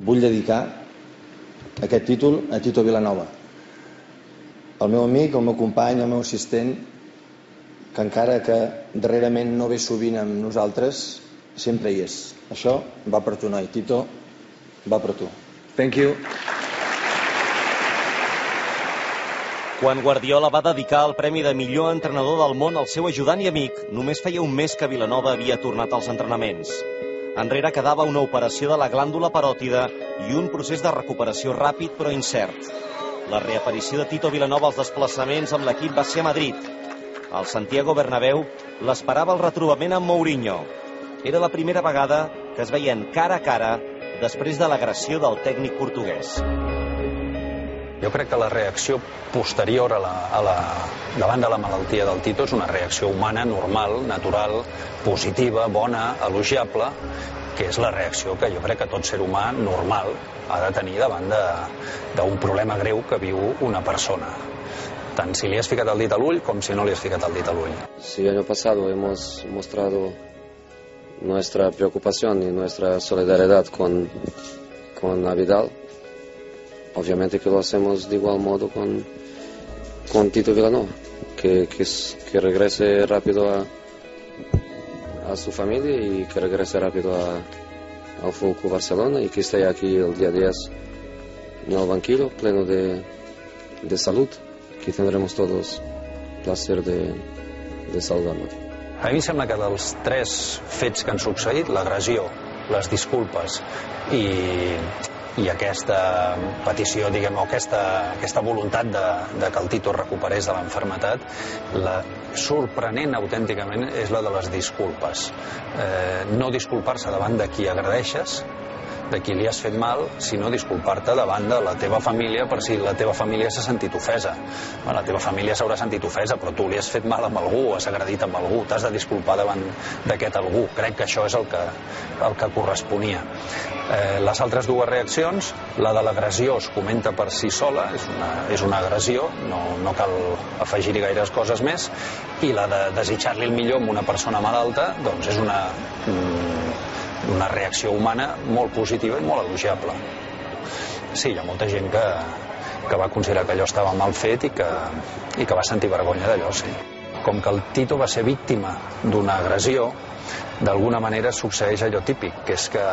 Vull dedicar aquest títol a Tito Vilanova, el meu amic, el meu company, el meu assistent, que encara que darrerament no ve sovint amb nosaltres, sempre hi és. Això va per tu, noi. Tito, va per tu. Thank you. Quan Guardiola va dedicar el premi de millor entrenador del món al seu ajudant i amic, només feia un mes que Vilanova havia tornat als entrenaments. Enrere quedava una operació de la glàndula paròtida i un procés de recuperació ràpid però incert. La reaparició de Tito Vilanova als desplaçaments amb l'equip va ser a Madrid. Al Santiago Bernabéu l'esperava el retrobament amb Mourinho. Era la primera vegada que es veien cara a cara després de l'agressió del tècnic portuguès. Jo crec que la reacció posterior davant de la malaltia del Tito és una reacció humana, normal, natural, positiva, bona, elogiable, que és la reacció que jo crec que tot ser humà normal ha de tenir davant d'un problema greu que viu una persona. Tant si li has ficat el dit a l'ull com si no li has ficat el dit a l'ull. Sí, el año pasado hemos mostrado nuestra preocupación y nuestra solidaridad con Vidal. Obviamente que lo hacemos de igual modo con Tito Vilanova, que regrese rápido a su familia y que regrese rápido al Fútbol Club Barcelona y que esté aquí el día 10 en el banquillo pleno de salud, que tendremos todos el placer de saludarlo. A mi em sembla que dels tres fets que han succeït, l'agressió, les disculpes i aquesta petició, diguem, o aquesta voluntat de que el Tito recuperés de l'enfermetat, la sorprenent autènticament és la de les disculpes. No disculpar-se davant de qui agredeixes, de qui li has fet mal, sinó disculpar-te davant de la teva família per si la teva família s'ha sentit ofesa. La teva família s'haurà sentit ofesa, però tu li has fet mal amb algú, has agredit amb algú, t'has de disculpar davant d'aquest algú. Crec que això és el que corresponia. Les altres dues reaccions, la de l'agressió es comenta per si sola, és una agressió, no cal afegir-hi gaires coses més, i la de desitjar-li el millor a una persona malalta, doncs és una reacció humana molt positiva i molt elogiable. Sí, hi ha molta gent que va considerar que allò estava mal fet i que va sentir vergonya d'allò, sí. Com que el Tito va ser víctima d'una agressió, d'alguna manera succeeix allò típic, que és que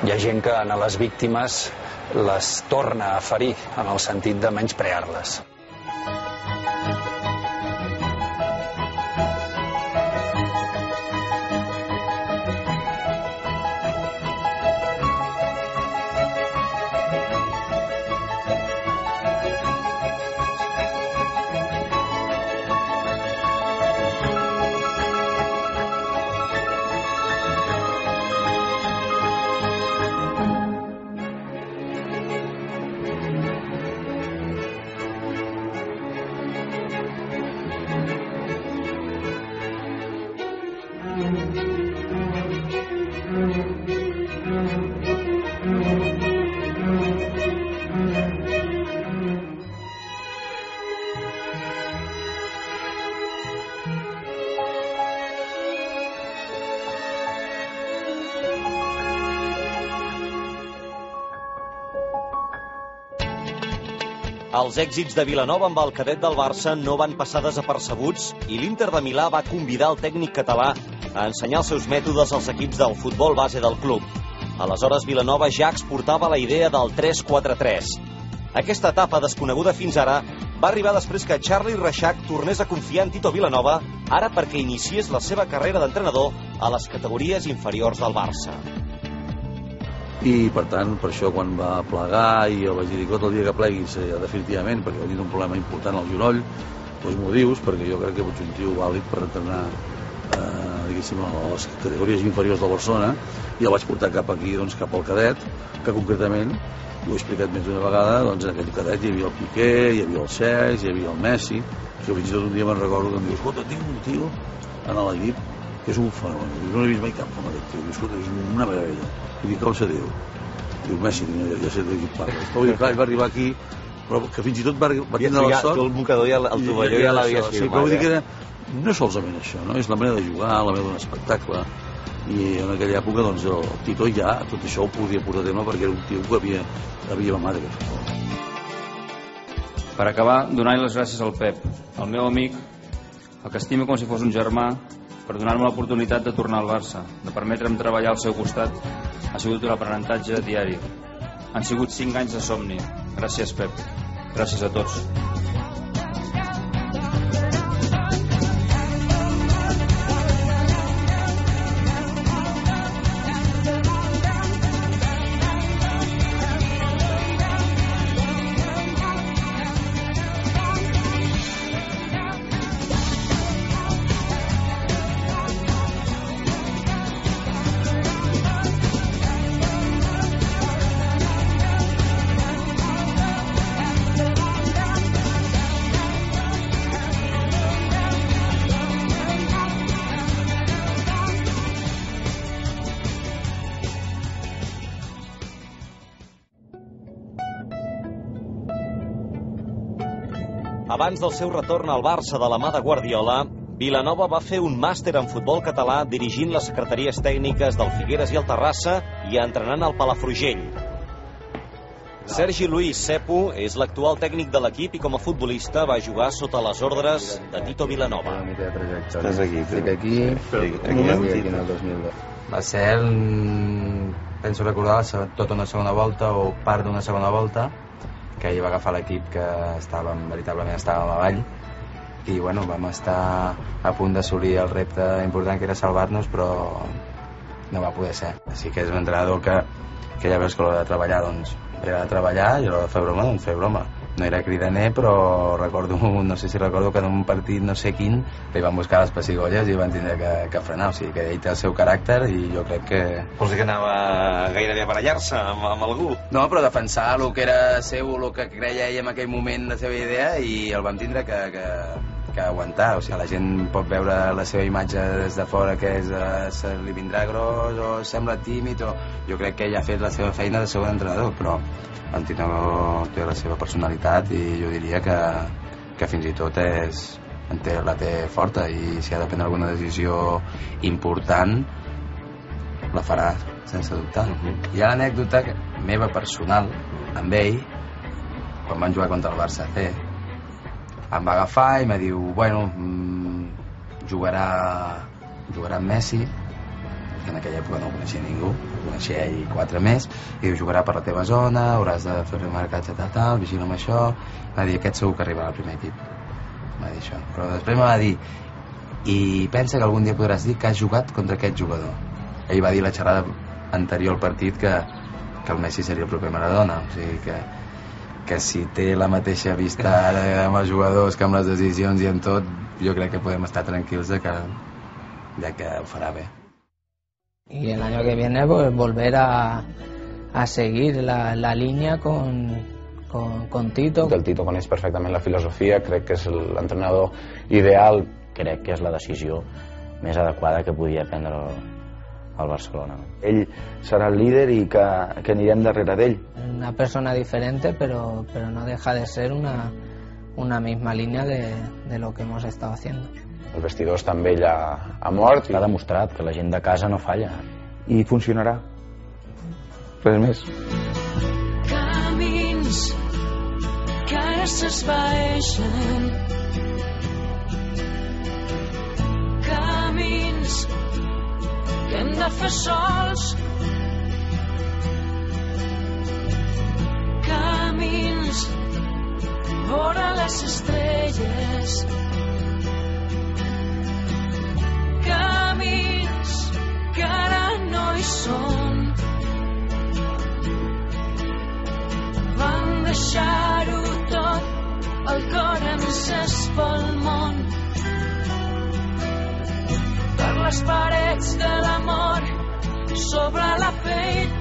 hi ha gent que a les víctimes les torna a ferir en el sentit de menysprear-les. Els èxits de Vilanova amb el cadet del Barça no van passar desapercebuts i l'Inter de Milà va convidar el tècnic català a ensenyar els seus mètodes als equips del futbol base del club. Aleshores, Vilanova ja exportava la idea del 3-4-3. Aquesta etapa, desconeguda fins ara, va arribar després que Charlie Reixac tornés a confiar en Tito Vilanova, ara perquè iniciés la seva carrera d'entrenador a les categories inferiors del Barça. I per tant, per això quan va plegar i el vaig dir que el dia que pleguis definitivament, perquè va tenir un problema important al genoll, doncs m'ho dius, perquè jo crec que ets un tio vàlid per entrenar diguéssim a les categories inferiors del Barcelona, i el vaig portar cap aquí, doncs cap al cadet, que concretament, ho he explicat més d'una vegada, doncs en aquell cadet hi havia el Piqué, hi havia el Cesc, hi havia el Messi, que fins i tot un dia me'n recordo que em diu, escolta, tinc un tio en l'equip que és un fenomen, no l'he vist mai cap com aquest tio, escolta, és una meravella. I dic, com se diu? Diu, Messi, ja sé de qui parles. Però clar, ell va arribar aquí, però que fins i tot va tindre la sort... Tu el mocador i el tovalló ja l'havies firmat. Sí, però vull dir que no és solament això, no? És la manera de jugar, la manera d'un espectacle. i en aquella època doncs, el Tito ja tot això ho podia portar a terme perquè era un tio que havia mamat aquest futbol. Per acabar, donar-li les gràcies al Pep, el meu amic, el que estimo com si fos un germà, per donar-me l'oportunitat de tornar al Barça, de permetre'm treballar al seu costat. Ha sigut un aprenentatge diari. Han sigut 5 anys de somni. Gràcies, Pep. Gràcies a tots. Abans del seu retorn al Barça de la mà de Guardiola, Vilanova va fer un màster en futbol català dirigint les secretaries tècniques del Figueres i el Terrassa i entrenant el Palafrugell. Sergi Luis Sepu és l'actual tècnic de l'equip i com a futbolista va jugar sota les ordres de Tito Vilanova. Estàs aquí, estic aquí en el 2002. Va ser, penso recordar, tota una segona volta o part d'una segona volta que hi va agafar l'equip que veritablement estàvem avall i bueno, vam estar a punt d'assolir el repte important que era salvar-nos, però no va poder ser. Així que és un entrenador que ja veus que l'hora de treballar doncs era de treballar i a l'hora de fer broma doncs fer broma. No era cridaner, però no sé si recordo que en un partit no sé quin li van buscar les pessigolles i van tindre que frenar, o sigui que ell té el seu caràcter i jo crec que... Vols dir que anava gairebé a barallar-se amb algú? No, però defensar el que era seu, el que creia ell en aquell moment, la seva idea, i el vam tindre que aguantar. O sigui, la gent pot veure la seva imatge des de fora que se li vindrà gros o sembla tímid, o jo crec que ell ha fet la seva feina de segon entrenador, però el Tito té la seva personalitat i jo diria que fins i tot la té forta, i si ha de prendre alguna decisió important la farà sense dubtar. Hi ha l'anècdota meva personal amb ell quan van jugar contra el Barça C. Em va agafar i em diu, bueno, jugarà amb Messi, que en aquella època no coneixia ningú, coneixia ell 4 més, i diu, jugarà per la teva zona, hauràs de fer remarcatge tal, vigila amb això. Va dir, aquest segur que arribarà al primer equip. Va dir això. Però després va dir, i pensa que algun dia podràs dir que has jugat contra aquest jugador. Ell va dir la xerrada anterior al partit que el Messi seria el proper Maradona, o sigui que si té la mateixa vista ara amb els jugadors que amb les decisions i amb tot, jo crec que podem estar tranquils de que ho farà bé. Y el año que viene pues volver a seguir la línea con Tito. El Tito coneix perfectament la filosofia, crec que és l'entrenador ideal, crec que és la decisió més adequada que podia prendre al Barcelona. Ell serà el líder i que anirem darrere d'ell. Una persona diferente, pero no deja de ser una misma línea de lo que hemos estado haciendo. El vestidor està amb ell a mort i ha demostrat que la gent de casa no falla. I funcionarà. Res més. Camins que ara s'esvaeixen, camins que hem de fer sols, camins vora les estrelles, camins que ara no hi són. Vam deixar-ho tot, el cor encès pel món, per les parets de l'amor sobre la pell.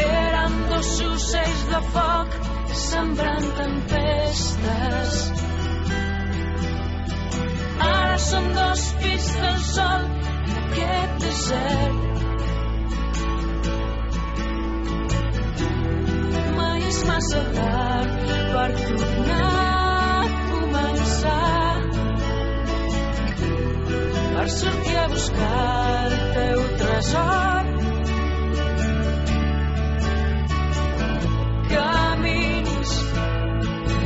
Érem 2 ocells de foc sembrant tempestes. Ara som 2 fills del sol d'aquest desert. Mai és massa tard per tornar a començar. buscar el teu tresor. Camins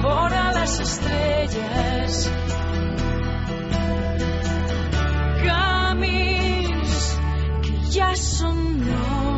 vora les estrelles, camins que ja són nous.